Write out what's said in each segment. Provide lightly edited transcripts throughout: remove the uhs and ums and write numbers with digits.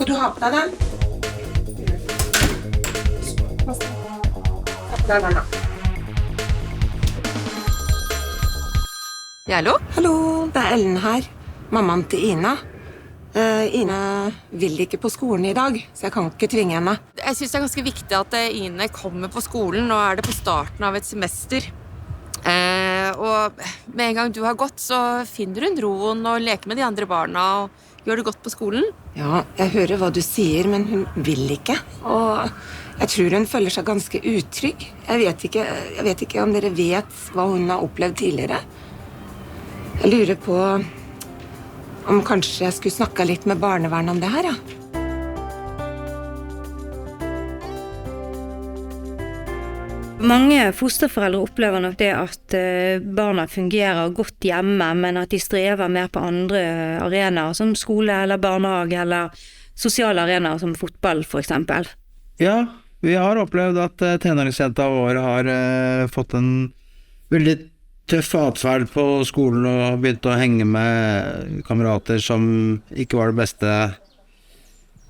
du ha på deg den? Ja, hallo? Hallo, det Ellen her. Mammaen til Ina. Ina vil ikke på skolen I dag, så jeg kan ikke tvinge henne. Jeg synes det ganske viktig at Ine kommer på skolen. Nå det på starten av et semester. Og med en gang du har gått, så finner hun roen og leker med de andre barna og gjør det godt på skolen. Ja, jeg hører hva du sier, men hun vil ikke. Og jeg tror hun føler seg ganske utrygg. Jeg vet ikke om dere vet hva hun har opplevd tidligere. Jeg lurer på om kanskje jeg skulle snakke litt med barnevernet om det her, ja. Mange fosterforeldre opplever nok det at barna fungerer godt hjemme, men at de strever mer på andre arenaer, som skole eller barnehage eller sosiale arenaer som fotball for eksempel. Ja, vi har opplevd at tenåringsjenta vår har fått en veldig tøff atferd på skolen og begynt å henge med kamerater som ikke var det beste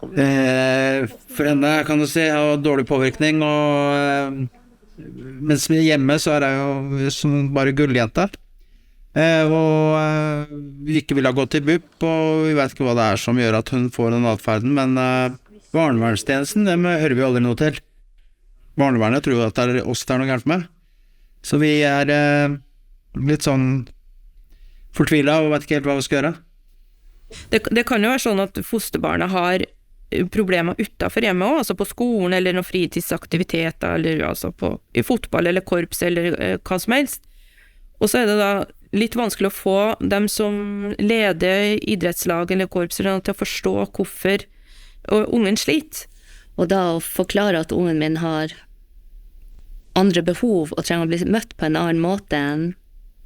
for henne, kan du si, og dårlig påvirkning, og mens vi hjemme så det jo som bare gulljente, og vi ikke vil ha gått til BUP, og vi vet ikke hva det som gjør at hun får den atferden, men barnevernstjenesten, dem hører vi aldri noe til. Barnevernet tror at det oss det noe gærent med, så vi litt sånn fortvilet og vet ikke helt hva vi skal gjøre. Det kan jo være sånn at fosterbarnet har problemer utenfor hjemmet også, altså på skolen eller noen fritidsaktiviteter, eller altså I fotball eller korps eller hva som helst. Og så det da litt vanskelig å få dem som leder idrettslag eller korps til å forstå hvorfor ungen sliter. Og da å forklare at ungen min har andre behov og trenger å bli møtt på en annen måte enn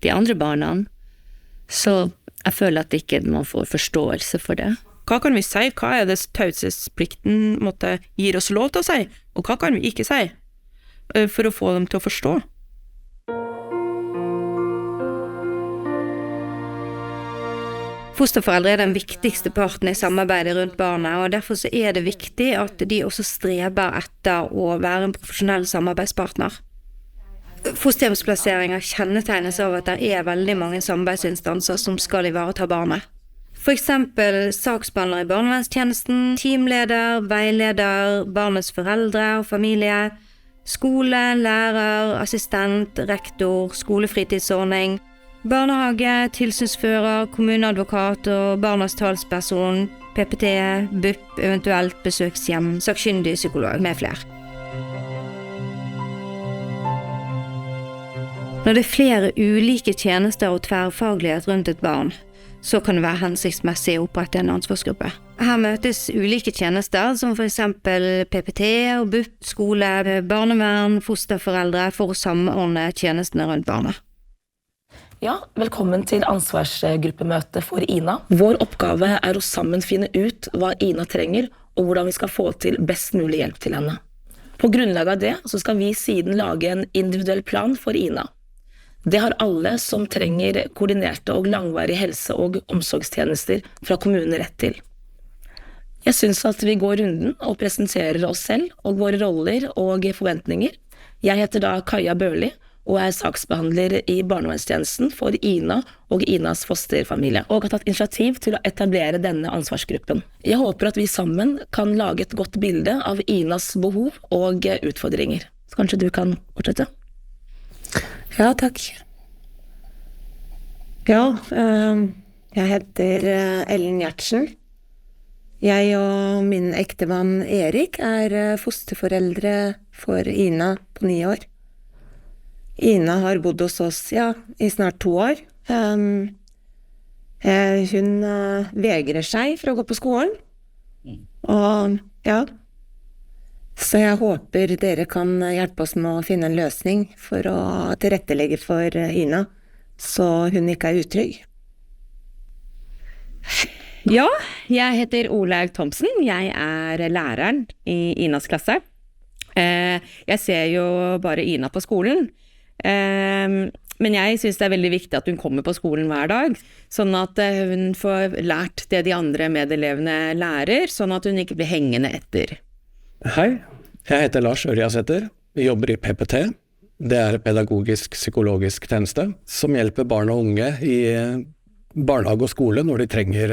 de andre barna, så jeg føler at ikke man får forståelse for det. Hva kan vi si? Hva det taushetsplikten gir oss lov til å si? Og hva kan vi ikke si? For å få dem til å forstå. Fosterforeldre den viktigste parten I samarbeidet rundt barnet, og derfor så det viktig at de også streber etter å være en profesjonell samarbeidspartner. Fosterhjemsplasseringer kjennetegnes av at det veldig mange samarbeidsinstanser som skal ivareta barnet. For eksempel saksbehandler I barnevernstjenesten, teamleder, veileder, barnets foreldre og familie, skole, lærer, assistent, rektor, skolefritidsordning, barnehage, tilsynsfører, kommuneadvokat og barnas talsperson, PPT, BUP, eventuelt besøkshjem, sakkyndig psykolog med flere. Når det flere ulike tjenester og tverrfaglighet rundt et barn, så kan det være hensiktsmessig å opprette en ansvarsgruppe. Her møtes ulike tjenester, som for eksempel PPT og BUP, skole, barnevern, fosterforeldre, for å samordne tjenestene rundt barnet. Ja, velkommen til ansvarsgruppemøte for Ina. Vår oppgave å sammen finne ut hva Ina trenger, og hvordan vi skal få til best mulig hjelp til henne. På grunnlag av det så skal vi siden lage en individuell plan for Ina. Det har alle som trenger koordinerte og langvarige helse- og omsorgstjenester fra kommunen rett til. Jeg synes at vi går runden og presenterer oss selv og våre roller og forventninger. Jeg heter da Kaja Børli og saksbehandler I barnevernstjenesten for Ina og Inas fosterfamilie, og har tatt initiativ til å etablere denne ansvarsgruppen. Jeg håper at vi sammen kan lage et godt bilde av Inas behov og utfordringer. Så kanskje du kan fortsette? Ja, takk. Ja, jeg heter Ellen Gjertsen. Jeg og min ektemann Erik fosterforeldre for Ina på 9 år. Ina har bodd hos oss, I snart 2 år. Hun vegrer seg for å gå på skolen. Og så jeg håper dere kan hjelpe oss med å finne en løsning for å tilrettelegge for Ina, så hun ikke utrygg. Ja, jeg heter Olaug Thomsen. Jeg læreren I Inas klasse. Jeg ser jo bare Ina på skolen. Men jeg synes det veldig viktig at hun kommer på skolen hver dag, sånn at hun får lært det de andre medelevene lærer, sånn at hun ikke blir hengende etter. Hei, jeg heter Lars Ørjasæter. Vi jobber i PPT. Det er pedagogisk-psykologisk tjeneste, som hjelper barn og unge i barnehage og skole når de trenger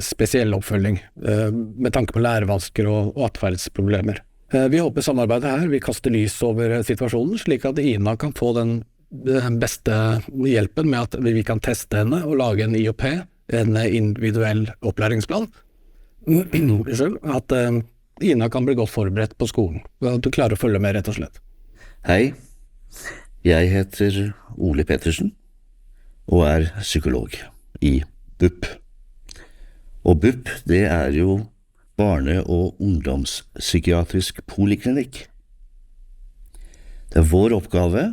spesiell oppfølging, med tanke på lærevansker og atferdsproblemer. Vi håper samarbeidet her vil kaste lys over situasjonen, slik at Ina kan få den beste hjelpen med at vi kan teste henne og lage en IOP, en individuell opplæringsplan. At Ina kan bli godt forberedt på skolen, og at du klarer å følge med rett og slett. Hei, jeg heter Ole Pettersen og er psykolog i BUP. Og BUP, det er jo barne- og ungdomspsykiatrisk poliklinikk. Det er vår oppgave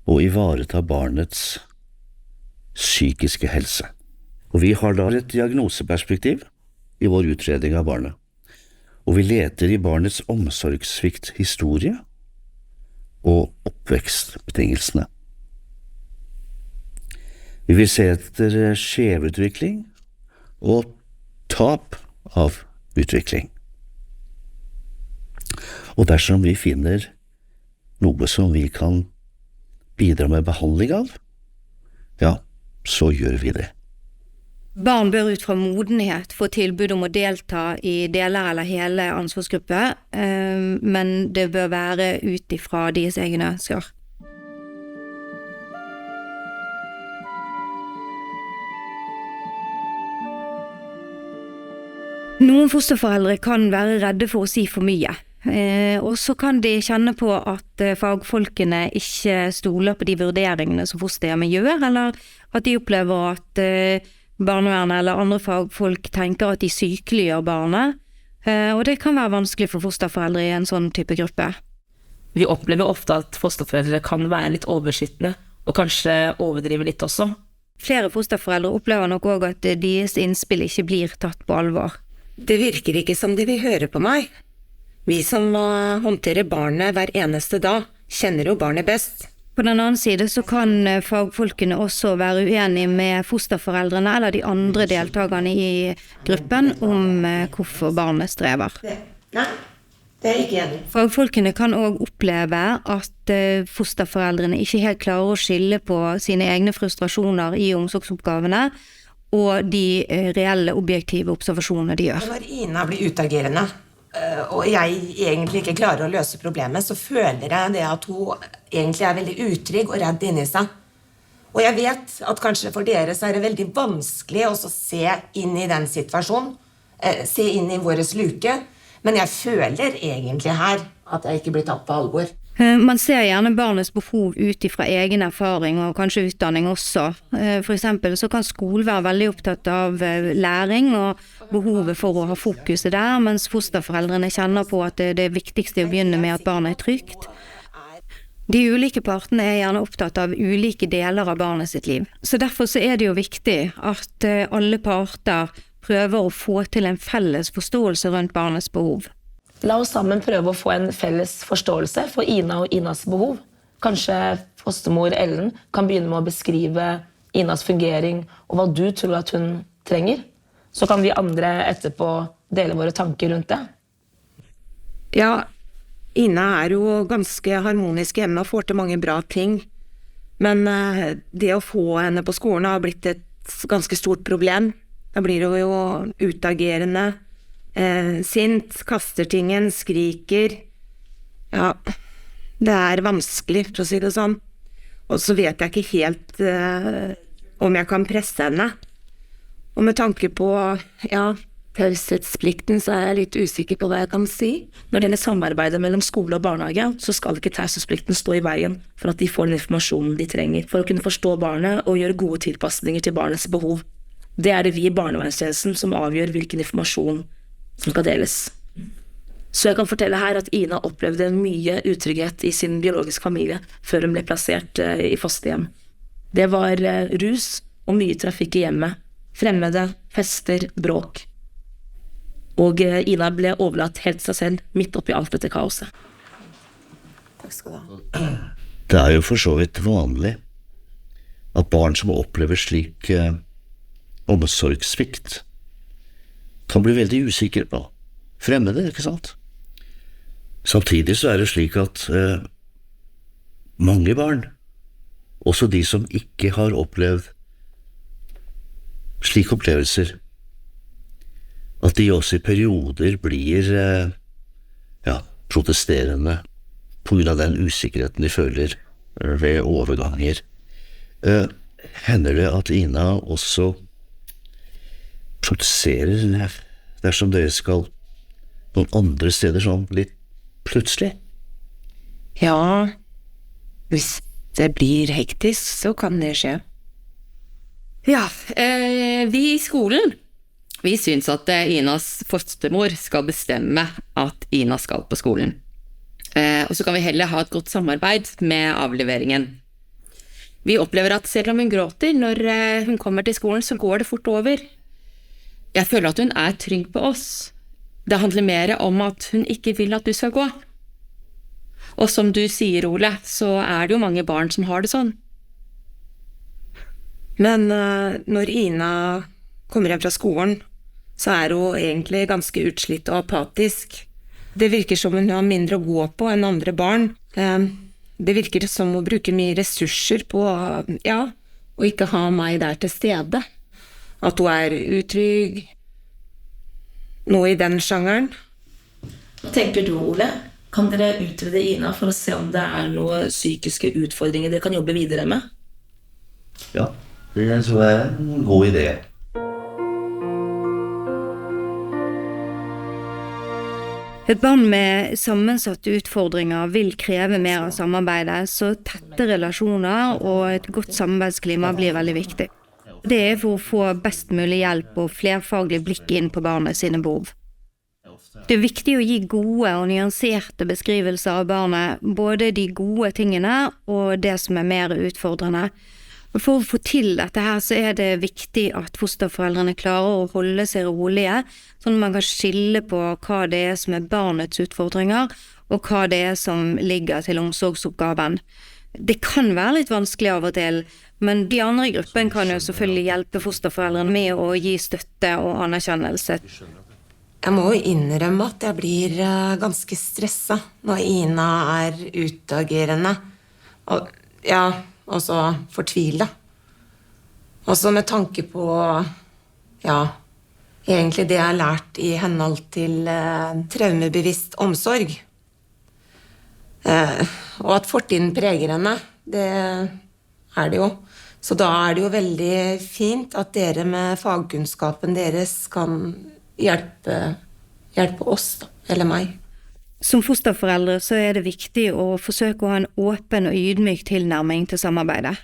å ivareta barnets psykiske helse. Og vi har da et diagnoseperspektiv i vår utredning av barnet. Og vi leter i barnets omsorgssvikt historie og oppvekstbetingelsene. Vi vil se etter skjevutvikling og tap av utvikling. Og dersom vi finner noe som vi kan bidra med behandling av, ja, så gjør vi det. Barn bør ut fra modenhet få tilbud om å delta i deler eller hele ansvarsgruppe, men det bør være ut ifra deres egne ønsker. Noen fosterforeldre kan være redde for å si for mye, og så kan de kjenne på at fagfolkene ikke stoler på de vurderingene som fosterhjemmet gjør, eller at de opplever at barnevernet eller andre fagfolk tenker at de sykeliggjør barnet, og det kan være vanskelig for fosterforeldre i en sånn type gruppe. Vi opplever ofte at fosterforeldre kan være litt overbeskyttende, og kanskje overdrive litt også. Flere fosterforeldre opplever nok også at deres innspill ikke blir tatt på alvor. Det virker ikke som de vil høre på meg. Vi som håndterer barnet hver eneste dag, kjenner jo barnet best. På den annen side så kan fagfolkene også være uenige med fosterforeldrene eller de andre deltakerne i gruppen om hvorfor barnet strever. Nei, det er jeg ikke enig. Fagfolkene kan også oppleve at fosterforeldrene ikke helt klarer å skille på sine egne frustrasjoner i omsorgsoppgavene og de reelle objektive observasjonene de gjør. Når Ina blir utagerende, og jeg egentlig ikke klarer å løse problemet, så føler jeg det at hun egentlig er veldig utrygg og redd inni seg. Og jeg vet at kanskje for dere så er det veldig vanskelig å se inn i den situasjonen, se inn i våres luke, men jeg føler egentlig her at jeg ikke blir tatt på alvor. Man ser gjerne barnets behov ut ifra egen erfaring og kanskje utdanning også. For eksempel så kan skolen være veldig opptatt av læring og behovet for å ha fokuset der, mens fosterforeldrene kjenner på at det viktigste er å begynne med at barnet er trygt. De ulike partene er gjerne opptatt av ulike deler av barnet sitt liv. Så derfor så er det jo viktig at alle parter prøver å få til en felles forståelse rundt barnets behov. La oss sammen prøve å få en felles forståelse for Ina og Inas behov. Kanskje fostermor Ellen kan begynne med å beskrive Inas fungering og hva du tror at hun trenger. Så kan vi andre etterpå dele våre tanker rundt det. Ja, Ina er jo ganske harmonisk hjemme og får til mange bra ting. Men det å få henne på skolen har blitt et ganske stort problem. Da blir hun jo utagerende, sint, kaster tingen, skriker. Ja, det er vanskelig, for å si det sånn. Og så vet jeg ikke helt om jeg kan presse henne. Og med tanke på, ja, taushetsplikten, så er jeg litt usikker på hva jeg kan si. Når det gjelder samarbeidet mellom skole og barnehage, så skal ikke taushetsplikten stå i veien for at de får den informasjonen de trenger, for å kunne forstå barnet og gjøre gode tilpasninger til barnets behov. Det er det vi i barnevernstjenesten som avgjør hvilken informasjon som skal deles. Så jeg kan fortelle her at Ina opplevde mye utrygghet i sin biologiske familie før hun ble plassert i fosterhjem. Det var rus og mye trafikk i hjemmet, fremmede, fester, bråk. Og Ina ble overlatt helt til seg selv, midt oppi alt dette kaoset. Takk skal du ha. Det er jo for så vidt vanlig at barn som opplever slik omsorgssvikt kan bli veldig usikre på fremmede, ikke sant? Samtidig så er det slik at mange barn, også de som ikke har opplevd slike opplevelser, at de også i perioder blir protesterende på grunn av den usikkerheten de føler ved overganger. Hender det at Ina også protesterer dersom dere skal noen andre steder sånn litt plutselig? Ja, hvis det blir hektisk, så kan det skje. Ja, vi i skolen, vi syns at Inas fostermor skal bestemme at Ina skal på skolen. Og så kan vi heller ha et godt samarbeid med avleveringen. Vi opplever at selv om hun gråter når hun kommer til skolen, så går det fort over. Jeg føler at hun er trygg på oss. Det handler mer om at hun ikke vil at du skal gå. Og som du sier, Ole, så er det jo mange barn som har det sånn. Men når Ina kommer hjem fra skolen, så er hun egentlig ganske utslitt og apatisk. Det virker som hun har mindre å gå på enn andre barn. Det virker som hun bruker mye ressurser på å ikke ha meg der til stede. At hun er utrygg. Noe i den sjangeren. Hva tenker du, Ole? Kan dere utrede Ina for å se om det er noen psykiske utfordringer dere kan jobbe videre med? Ja, det tror jeg er en god idé. Et barn med sammensatte utfordringer vil kreve mer av samarbeidet, så tette relasjoner og et godt samarbeidsklima blir veldig viktig. Det er for å få best mulig hjelp og flerfaglig blikk inn på barnet sine behov. Det er viktig å gi gode og nyanserte beskrivelser av barnet, både de gode tingene og det som er mer utfordrende. For å få til dette her, så er det viktig at fosterforeldrene klarer å holde seg rolige, sånn at man kan skille på hva det er som er barnets utfordringer, og hva det er som ligger til omsorgsoppgaven. Det kan være litt vanskelig av og til, men de andre i gruppen kan jo selvfølgelig hjelpe fosterforeldrene med å gi støtte og anerkjennelse. Jeg må jo innrømme at jeg blir ganske stresset når Ina er utagerende. Og så fortvilet. Også med tanke på, egentlig det jeg har lært i henhold til traumebevisst omsorg. Og at fortiden preger henne, det er det jo. Så da er det jo veldig fint at dere med fagkunnskapen deres kan hjelpe oss, eller meg. Som fosterforeldre så er det viktig å forsøke å ha en åpen og ydmyk tilnærming til samarbeidet.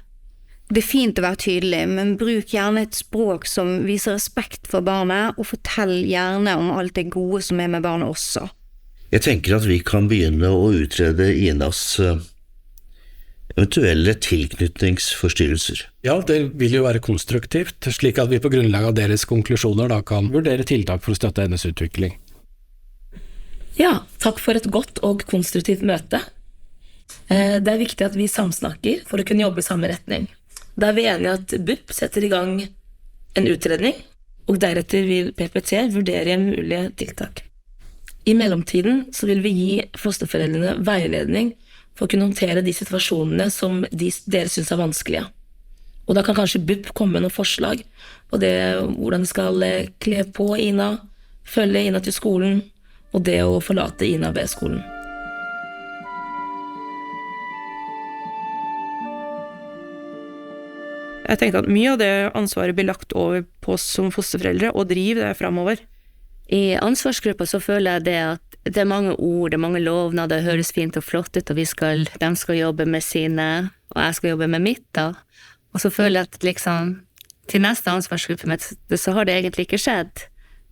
Det er fint å være tydelig, men bruk gjerne et språk som viser respekt for barnet, og fortell gjerne om alt det gode som er med barnet også. Jeg tenker at vi kan begynne å utrede Inas eventuelle tilknytningsforstyrrelser. Ja, det vil jo være konstruktivt, slik at vi på grunnlag av deres konklusjoner da kan vurdere tiltak for å støtte hennes utvikling. Ja, takk for et godt og konstruktivt møte. Det er viktig at vi samsnakker for å kunne jobbe i samme retning. Da er vi enige at BUP setter i gang en utredning, og deretter vil PPT vurdere mulige tiltak. I mellomtiden så vil vi gi fosterforeldrene veiledning for å kunne håndtere de situasjonene som dere synes er vanskelige. Og da kan kanskje BUP komme med noen forslag på det, hvordan de skal kle på Ina, følge Ina til skolen, og det å forlate Ina ved skolen. Jeg tenker at mye av det ansvaret blir lagt over på oss som fosterforeldre, og drive det fremover. I ansvarsgruppa så føler jeg det at det er mange ord, det er mange lovnader, det høres fint og flott ut, og de skal jobbe med sine, og jeg skal jobbe med mitt da. Og så føler jeg at liksom, til neste ansvarsgruppe så har det egentlig ikke skjedd.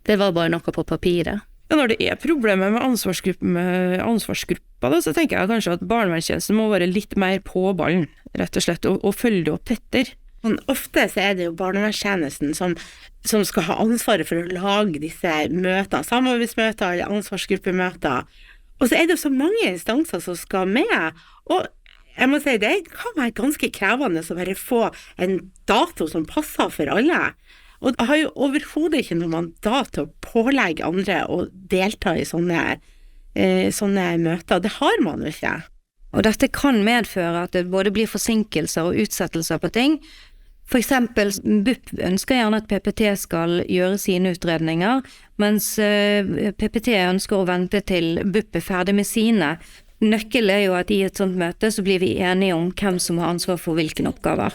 Det var bare noe på papiret. Ja, når det er problemer med ansvarsgruppa, så tenker jeg kanskje at barnevernstjenesten må være litt mer på ballen, rett og slett, og følge det opp tettere. Ofte så er det jo barnevernstjenesten som skal ha ansvaret for å lage disse møtene, samarbeidsmøter eller ansvarsgruppemøter. Og så er det jo så mange instanser som skal med, og Jeg må si, det kan være ganske krevende å bare få en dato som passer for alle. Og jeg har jo overhodet ikke noe mandat til å pålegge andre å delta i sånne møter. Det har man jo ikke. Og dette kan medføre at det både blir forsinkelser og utsettelser på ting. For eksempel, BUP ønsker gjerne at PPT skal gjøre sine utredninger, mens PPT ønsker å vente til BUP er ferdig med sine. Nøkkelen er jo at i et sånt møte så blir vi enige om hvem som har ansvar for hvilke oppgaver.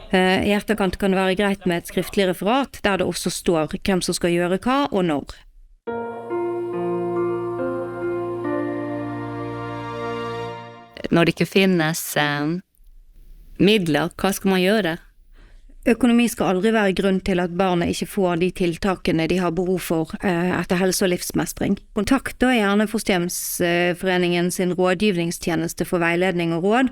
I etterkant kan det være greit med et skriftlig referat, der det også står hvem som skal gjøre hva og når. Når det ikke finnes midler, hva skal man gjøre? Økonomi skal aldri være grunn til at barnet ikke får de tiltakene de har behov for etter helse- og livsmestring. Kontakt da gjerne Fosterhjemsforeningen sin rådgivningstjeneste for veiledning og råd,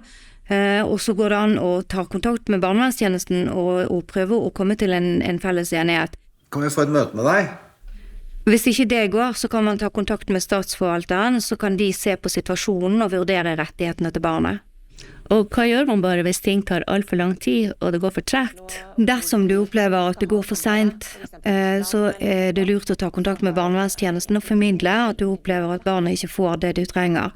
og så går det an å ta kontakt med barnevernstjenesten og prøve å komme til en felles enighet. Kan vi få et møte med deg? Hvis ikke det går, så kan man ta kontakt med statsforvalteren, så kan de se på situasjonen og vurdere rettighetene til barnet. Og hva gjør man bare hvis ting tar alt for lang tid, og det går for tregt? Dersom du opplever at det går for sent, så er det lurt å ta kontakt med barnevernstjenesten og formidle at du opplever at barnet ikke får det du trenger.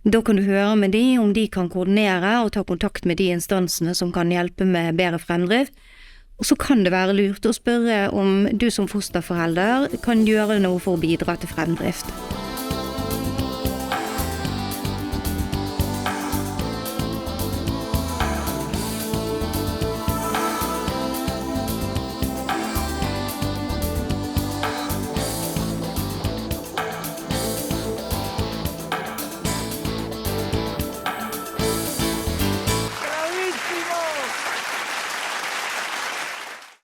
Da kan du høre med de om de kan koordinere og ta kontakt med de instansene som kan hjelpe med bedre fremdrift. Og så kan det være lurt å spørre om du som fosterforelder kan gjøre noe for å bidra til fremdrift.